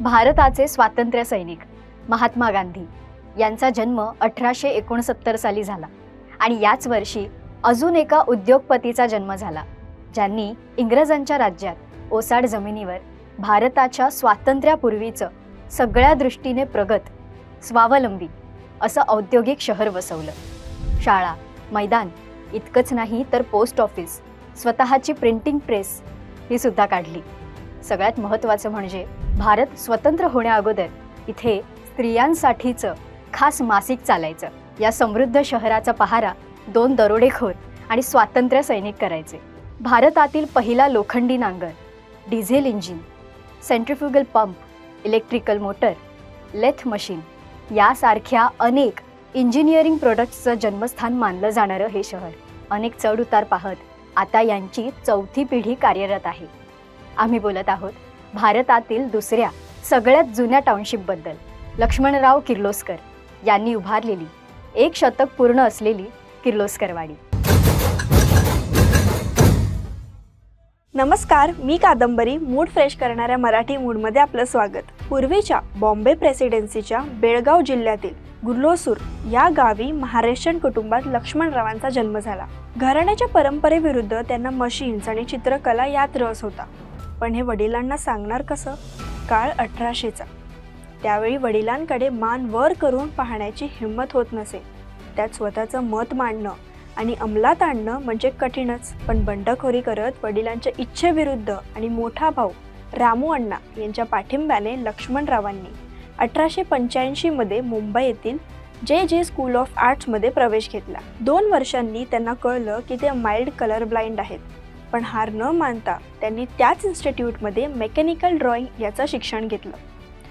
भारताचे स्वातंत्र्य सैनिक महात्मा गांधी यांचा जन्म 1869 साली झाला आणि याच वर्षी अजून एका उद्योगपतीचा जन्म झाला, ज्यांनी इंग्रजांच्या राज्यात ओसाड जमिनीवर भारताच्या स्वातंत्र्यापूर्वीचं सगळ्या दृष्टीने प्रगत, स्वावलंबी असं औद्योगिक शहर वसवलं. शाळा, मैदान इतकंच नाही तर पोस्ट ऑफिस, स्वतःची प्रिंटिंग प्रेस ही सुद्धा काढली. सगळ्यात महत्त्वाचं म्हणजे भारत स्वतंत्र होण्याअगोदर इथे स्त्रियांसाठीचं खास मासिक चालायचं. या समृद्ध शहराचा पहारा 2 दरोडेखोर आणि स्वातंत्र्य सैनिक करायचे. भारतातील पहिला लोखंडी नांगर, diesel engine, centrifugal pump, electrical motor, lathe machine यासारख्या अनेक इंजिनिअरिंग प्रोडक्ट्सचं जन्मस्थान मानलं जाणारं हे शहर अनेक चढउतार पाहत आता यांची 4थी पिढी कार्यरत आहे. आम्ही बोलत आहोत भारतातील दुसऱ्या सगळ्यात जुन्या टाउनशिपबद्दल. लक्ष्मणराव किर्लोस्कर यांनी उभारलेली 1 शतक पूर्ण असलेली किर्लोस्करवाडी. नमस्कार, मी कादंबरी. मूड फ्रेश करणाऱ्या मराठी मूडमध्ये आपलं स्वागत. पूर्वीच्या बॉम्बे प्रेसिडेन्सीच्या बेळगाव जिल्ह्यातील गुर्लोसूर या गावी महाराष्ट्रीयन कुटुंबात लक्ष्मणरावांचा जन्म झाला. घराण्याच्या परंपरेविरुद्ध त्यांना मशीन्स आणि चित्रकला यात रस होता. पण हे वडिलांना सांगणार कसं? काळ 1800चा. त्यावेळी वडिलांकडे मान वर करून पाहण्याची हिंमत होत नसे. त्यात स्वतःचं मत मांडणं आणि अंमलात आणणं म्हणजे कठीणच. पण बंडखोरी करत वडिलांच्या इच्छेविरुद्ध आणि मोठा भाऊ रामू अण्णा यांच्या पाठिंब्याने लक्ष्मणरावांनी 1885 मध्ये मुंबई येथील जे स्कूल ऑफ आर्ट्समध्ये प्रवेश घेतला. 2 वर्षांनी त्यांना कळलं की ते माइल्ड कलर ब्लाइंड आहेत. पण हार न मानता त्यांनी त्याच इन्स्टिट्यूटमध्ये मेकॅनिकल ड्रॉइंग याचं शिक्षण घेतलं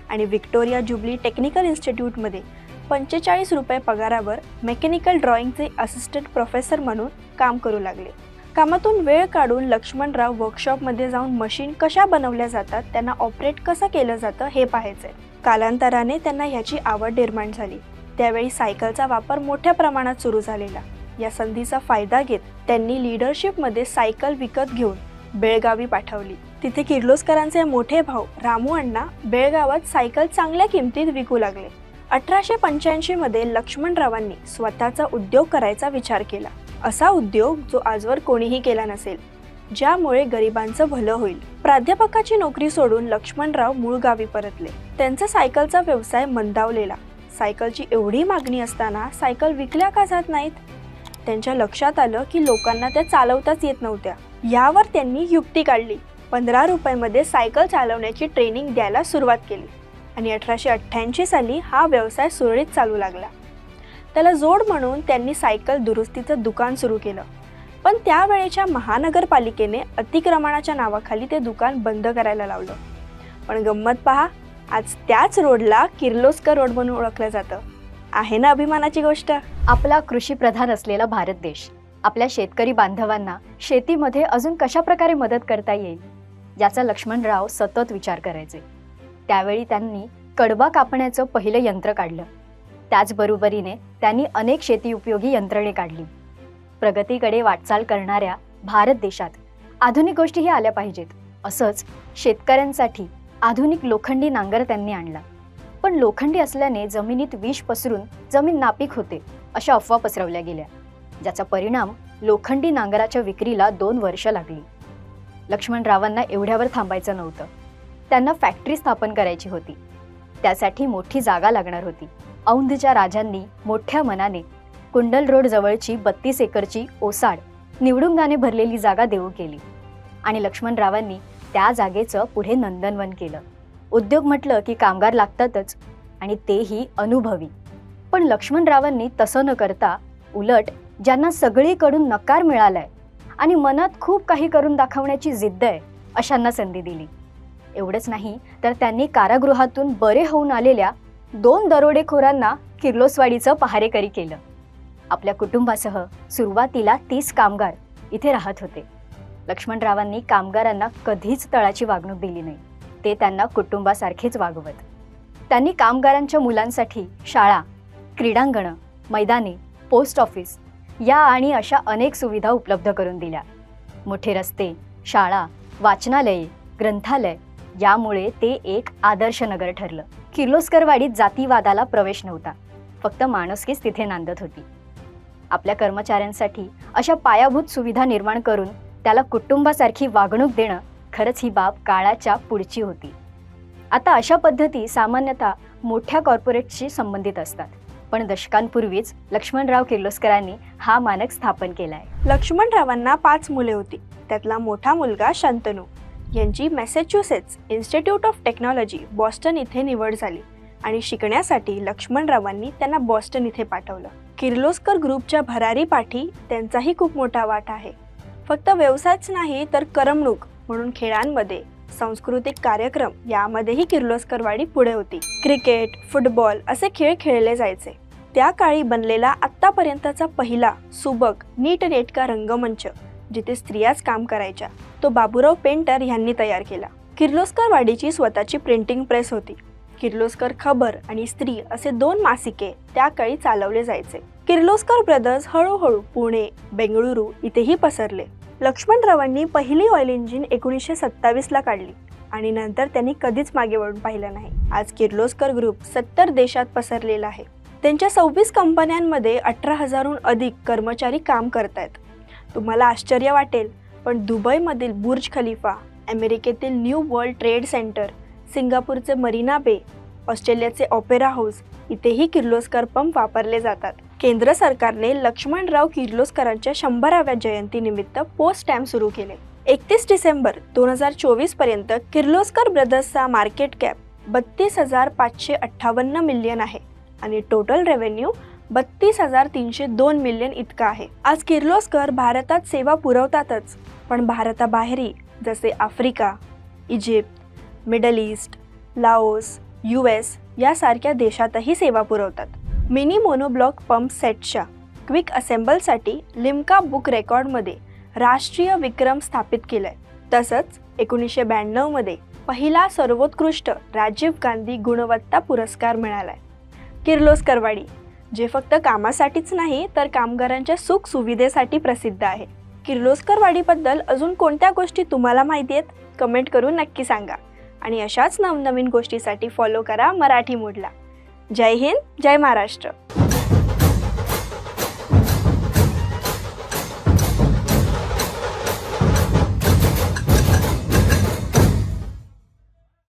आणि व्हिक्टोरिया ज्युबली टेक्निकल इन्स्टिट्यूटमध्ये 45 रुपये पगारावर मेकॅनिकल ड्रॉइंगचे असिस्टंट प्रोफेसर म्हणून काम करू लागले. कामातून वेळ काढून लक्ष्मणराव वर्कशॉपमध्ये जाऊन मशीन कशा बनवल्या जातात, त्यांना ऑपरेट कसं केलं जातं हे पाहायचंय. कालांतराने त्यांना ह्याची आवड निर्माण झाली. त्यावेळी सायकलचा वापर मोठ्या प्रमाणात सुरू झालेला. या संधीचा फायदा घेत त्यांनी लीडरशिपमध्ये सायकल विकत घेऊन बेळगावी पाठवली. तिथे किर्लोस्करांचे मोठे भाऊ रामू अण्णा बेळगावात सायकल चांगल्या किमतीत विकू लागले. 1885 मध्ये लक्ष्मणरावांनी स्वतःचा उद्योग करायचा विचार केला. असा उद्योग जो आजवर कोणीही केला नसेल, ज्यामुळे गरिबांचं भलं होईल. प्राध्यापकाची नोकरी सोडून लक्ष्मणराव मूळ गावी परतले. त्यांचा सायकलचा व्यवसाय मंदावलेला. सायकलची एवढी मागणी असताना सायकल विकल्या का जात नाहीत? त्यांच्या लक्षात आलं की लोकांना त्या चालवताच येत नव्हत्या. यावर त्यांनी युक्ती काढली. 15 रुपयामध्ये सायकल चालवण्याची ट्रेनिंग द्यायला सुरुवात केली आणि 1888 साली हा व्यवसाय सुरळीत चालू लागला. त्याला जोड म्हणून त्यांनी सायकल दुरुस्तीचं दुकान सुरू केलं. पण त्यावेळेच्या महानगरपालिकेने अतिक्रमणाच्या नावाखाली ते दुकान बंद करायला लावलं. पण गंमत पहा, आज त्याच रोडला किर्लोस्कर रोड म्हणून ओळखलं जातं. आहे ना अभिमानाची गोष्ट? आपला कृषीप्रधान असलेला भारत देश आपल्या शेतकरी बांधवांना शेतीमध्ये अजून कशा प्रकारे मदत करता येईल याचा लक्ष्मणराव सतत विचार करायचे. त्यावेळी त्यांनी कडबा कापण्याचं पहिलं यंत्र काढलं. त्याचबरोबरीने त्यांनी अनेक शेती उपयोगी यंत्रणे काढली. प्रगतीकडे वाटचाल करणाऱ्या भारत देशात आधुनिक गोष्टीही आल्या पाहिजेत. असंच शेतकऱ्यांसाठी आधुनिक लोखंडी नांगर त्यांनी आणला. पण लोखंडी असल्याने जमिनीत विष पसरून जमीन नापीक होते अशा अफवा पसरवल्या गेल्या, ज्याचा परिणाम लोखंडी नांगराच्या विक्रीला 2 वर्ष लागली. लक्ष्मणरावांना एवढ्यावर थांबायचं नव्हतं. त्यांना फॅक्टरी स्थापन करायची होती. त्यासाठी मोठी जागा लागणार होती. औंधच्या राजांनी मोठ्या मनाने कुंडल रोड जवळची 32 एकरची ओसाड निवडुंगाने भरलेली जागा देऊ केली आणि लक्ष्मणरावांनी त्या जागेचं पुढे नंदनवन केलं. उद्योग म्हटलं की कामगार लागतातच आणि तेही अनुभवी. पण लक्ष्मणरावांनी तसं न करता उलट ज्यांना सगळीकडून नकार मिळालाय आणि मनात खूप काही करून दाखवण्याची जिद्द आहे अशांना संधी दिली. एवढंच नाही तर त्यांनी कारागृहातून बरे होऊन आलेल्या 2 दरोडेखोरांना किर्लोस्वाडीचं पहारेकरी केलं. आपल्या कुटुंबासह सुरुवातीला 30 कामगार इथे राहत होते. लक्ष्मणरावांनी कामगारांना कधीच तळाची वागणूक दिली नाही. ते त्यांना कुटुंबासारखेच वागवत. त्यांनी कामगारांच्या मुलांसाठी शाळा, क्रीडांगणं, मैदाने, पोस्ट ऑफिस या आणि अशा अनेक सुविधा उपलब्ध करून दिल्या. मोठे रस्ते, शाळा, वाचनालये, ग्रंथालय, यामुळे ते एक आदर्श नगर ठरलं. किर्लोस्करवाडीत जातीवादाला प्रवेश नव्हता, फक्त माणुसकीच तिथे नांदत होती. आपल्या कर्मचाऱ्यांसाठी अशा पायाभूत सुविधा निर्माण करून त्याला कुटुंबासारखी वागणूक देणं खरंच ही बाब काळाच्या पुढची होती. आता अशा पद्धती सामान्यतः मोठ्या कॉर्पोरेटशी संबंधित असतात, पण दशकांपूर्वीच लक्ष्मणराव किर्लोस्करांनी हा मानक स्थापन केलाय. लक्ष्मणरावांना 5 मुले होती. त्यातला मोठा मुलगा शंतनू यांची Massachusetts institute of technology Boston इथे निवड झाली आणि शिकण्यासाठी लक्ष्मणरावांनी त्यांना बॉस्टन इथे पाठवलं. किर्लोस्कर ग्रुपच्या भरारी पाठी त्यांचाही खूप मोठा वाटा आहे. फक्त व्यवसायच नाही तर करमणूक म्हणून खेळांमध्ये, सांस्कृतिक कार्यक्रम यामध्येही किर्लोस्करवाडी पुढे होती. क्रिकेट, फुटबॉल असे खेळ खेळले जायचे. त्या काळी बनलेला आत्तापर्यंतचा पहिला सुबक नीटनेटका रंगमंच जिथे स्त्रियाच काम करायच्या तो बाबूराव पेंटर यांनी तयार केला. किर्लोस्करवाडीची स्वतःची प्रिंटिंग प्रेस होती. किर्लोस्कर खबर आणि स्त्री असे 2 मासिके त्या काळी चालवले जायचे. किर्लोस्कर ब्रदर्स हळूहळू पुणे, बेंगळुरू इथेही पसरले. लक्ष्मणरावांनी पहिली ऑइल इंजिन 1927 ला काढली आणि नंतर त्यांनी कधीच मागे वळून पाहिलं नाही. आज किर्लोस्कर ग्रुप 70 देशात पसरलेला आहे. त्यांच्या 26 कंपन्यांमध्ये 18,000हून अधिक कर्मचारी काम करतायत. तुम्हाला आश्चर्य वाटेल, पण दुबईमधील बुर्ज खलिफा, अमेरिकेतील न्यू वर्ल्ड ट्रेड सेंटर, सिंगापूरचे मरीना बे, ऑस्ट्रेलियाचे ऑपेरा हाऊस इथेही किर्लोस्कर पंप वापरले जातात. केंद्र सरकारने लक्ष्मणराव किर्लोस्करांच्या 100व्या जयंतीनिमित्त पोस्ट स्टॅम्प सुरू केले. 31 डिसेंबर 2024 पर्यंत किर्लोस्कर ब्रदर्सचा मार्केट कॅप 32,558 मिलियन आहे आणि टोटल रेव्हेन्यू 32,302 मिलियन इतका आहे. आज किर्लोस्कर भारतात सेवा पुरवतातच, पण भारताबाहेरही जसे Africa, Egypt, middle east, Laos, US यासारख्या देशातही सेवा पुरवतात. मिनी मोनोब्लॉक पंप सेटच्या क्विक असेंबलसाठी लिम्का बुक रेकॉर्डमध्ये राष्ट्रीय विक्रम स्थापित केलाय. तसंच 1992 मध्ये पहिला सर्वोत्कृष्ट राजीव गांधी गुणवत्ता पुरस्कार मिळालाय. किर्लोस्करवाडी जे फक्त कामासाठीच नाही तर कामगारांच्या सुख सुविधेसाठी प्रसिद्ध आहे. किर्लोस्करवाडीबद्दल अजून कोणत्या गोष्टी तुम्हाला माहिती आहेत कमेंट करून नक्की सांगा आणि अशाच नवनवीन गोष्टीसाठी फॉलो करा मराठी मूडला. जय हिंद, जय महाराष्ट्र.